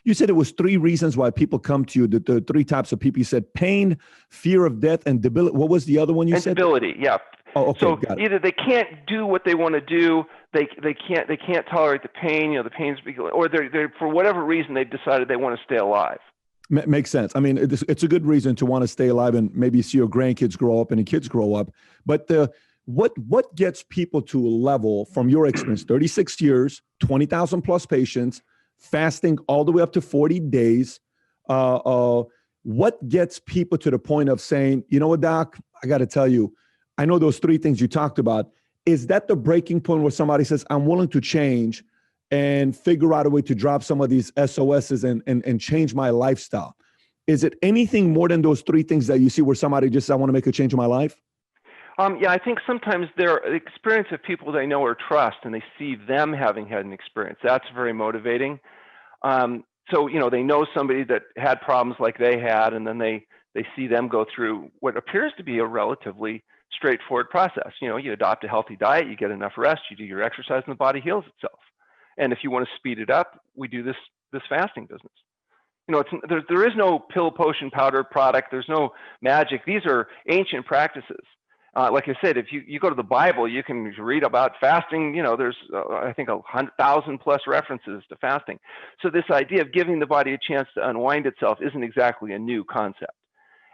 You said it was 3 reasons why people come to you, the 3 types of people. You said pain, fear of death, and debility. What was the other one you said? Debility, yeah. Oh, okay, so got it. Either they can't do what they want to do, they can't tolerate the pain, the pain's or they're for whatever reason they've decided they want to stay alive. Makes sense. I mean, it's a good reason to want to stay alive and maybe see your grandkids grow up and the kids grow up. But what gets people to a level, from your experience, 36 years, 20,000 plus patients, fasting all the way up to 40 days, what gets people to the point of saying, you know what, doc, I got to tell you, I know those 3 things you talked about. Is that the breaking point where somebody says, I'm willing to change and figure out a way to drop some of these SOSs and change my lifestyle? Is it anything more than those 3 things that you see where somebody just says, I want to make a change in my life? Yeah, I think sometimes their experience of people they know or trust, and they see them having had an experience. That's very motivating. So, they know somebody that had problems like they had, and then they see them go through what appears to be a relatively straightforward process. You adopt a healthy diet, you get enough rest, you do your exercise, and the body heals itself. And if you want to speed it up, we do this fasting business. There is no pill, potion, powder product. There's no magic. These are ancient practices. Like I said, if you go to the Bible, you can read about fasting. There's I think 100,000 plus references to fasting. So this idea of giving the body a chance to unwind itself isn't exactly a new concept.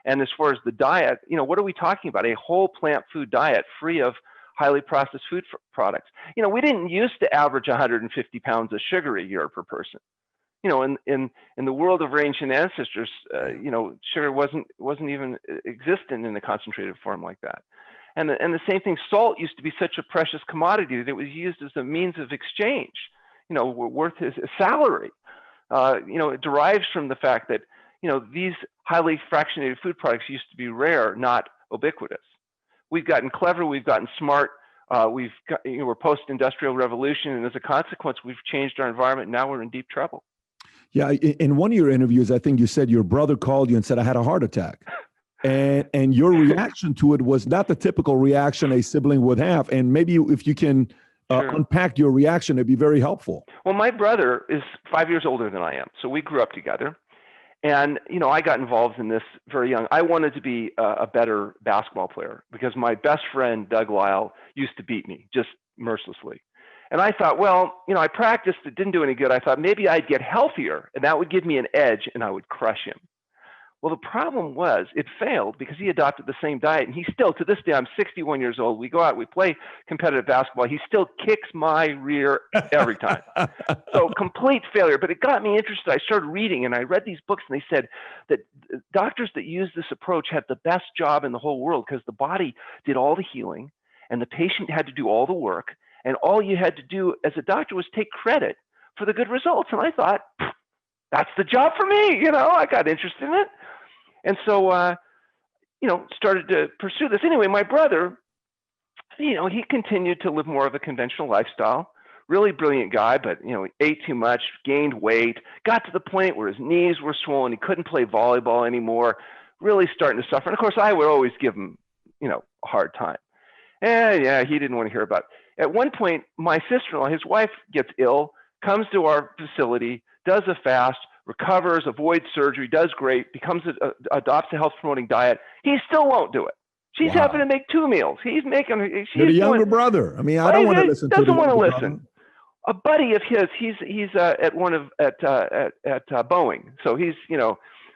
And as far as the diet, what are we talking about? A whole plant food diet free of highly processed food products. We didn't used to average 150 pounds of sugar a year per person. In the world of our ancient ancestors, sugar wasn't even existent in a concentrated form like that. And the same thing, salt used to be such a precious commodity that it was used as a means of exchange, worth a salary. It derives from the fact that, these highly fractionated food products used to be rare, not ubiquitous. We've gotten clever, we've gotten smart, we're post-industrial revolution, and as a consequence, we've changed our environment, and now we're in deep trouble. Yeah, in one of your interviews, I think you said your brother called you and said, I had a heart attack. And your reaction to it was not the typical reaction a sibling would have. And maybe if you can Sure. unpack your reaction, it'd be very helpful. Well, my brother is 5 years older than I am, so we grew up together. And, I got involved in this very young. I wanted to be a better basketball player because my best friend, Doug Lyle, used to beat me just mercilessly. And I thought, well, I practiced, it didn't do any good. I thought maybe I'd get healthier and that would give me an edge and I would crush him. Well, the problem was it failed because he adopted the same diet. And he still, to this day, I'm 61 years old. We go out, we play competitive basketball. He still kicks my rear every time. So complete failure. But it got me interested. I started reading and I read these books and they said that doctors that use this approach had the best job in the whole world because the body did all the healing and the patient had to do all the work. And all you had to do as a doctor was take credit for the good results. And I thought, that's the job for me. I got interested in it. And so, started to pursue this. Anyway, my brother, he continued to live more of a conventional lifestyle. Really brilliant guy, but, ate too much, gained weight, got to the point where his knees were swollen. He couldn't play volleyball anymore, really starting to suffer. And of course, I would always give him, a hard time. And yeah, he didn't want to hear about it. At one point, my sister-in-law, his wife, gets ill, comes to our facility, does a fast, recovers, avoids surgery, does great, adopts a health-promoting diet. He still won't do it. She's having to make 2 meals. He's making. You're the younger brother. I mean, I don't want to listen to the doesn't want to younger listen. brother. A buddy of his, he's at Boeing. So he's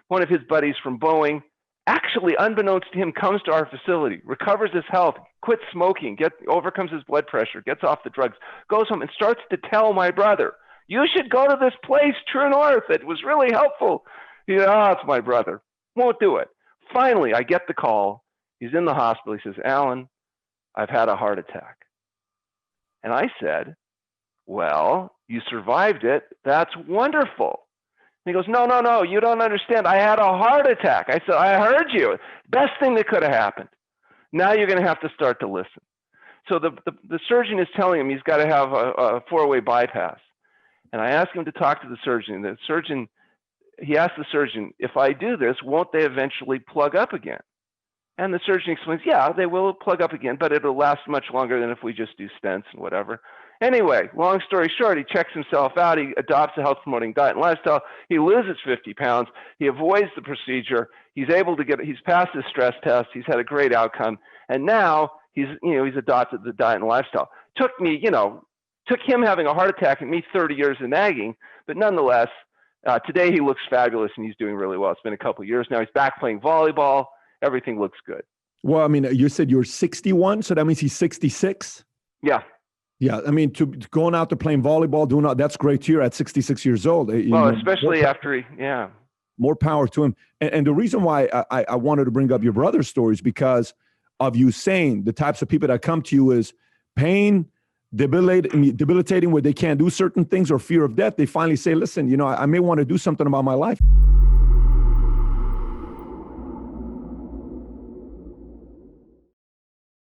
one of his buddies from Boeing. Actually, unbeknownst to him, comes to our facility, recovers his health, quits smoking, overcomes his blood pressure, gets off the drugs, goes home and starts to tell my brother, you should go to this place, TrueNorth. It was really helpful. It's my brother. Won't do it. Finally, I get the call. He's in the hospital. He says, Alan, I've had a heart attack. And I said, well, you survived it. That's wonderful. And he goes, no, you don't understand. I had a heart attack. I said, I heard you. Best thing that could have happened. Now you're going to have to start to listen. So the surgeon is telling him he's got to have a 4-way bypass. And I asked him to talk to the surgeon. He asked the surgeon, if I do this, won't they eventually plug up again? And the surgeon explains, yeah, they will plug up again, but it'll last much longer than if we just do stents and whatever. Anyway, long story short, he checks himself out. He adopts a health-promoting diet and lifestyle. He loses 50 pounds. He avoids the procedure. He's passed his stress test. He's had a great outcome. And now he's adopted the diet and lifestyle. Took him having a heart attack and me 30 years of nagging, but nonetheless, today he looks fabulous and he's doing really well. It's been a couple of years now. He's back playing volleyball. Everything looks good. Well, I mean, you said you're 61, so that means he's 66? Yeah. Yeah, I mean, to going out to playing volleyball, doing all that's great to hear at 66 years old. Well, especially after more power to him. And the reason why I wanted to bring up your brother's story is because of you saying the types of people that come to you is pain, debilitating where they can't do certain things or fear of death. They finally say, listen, I may want to do something about my life.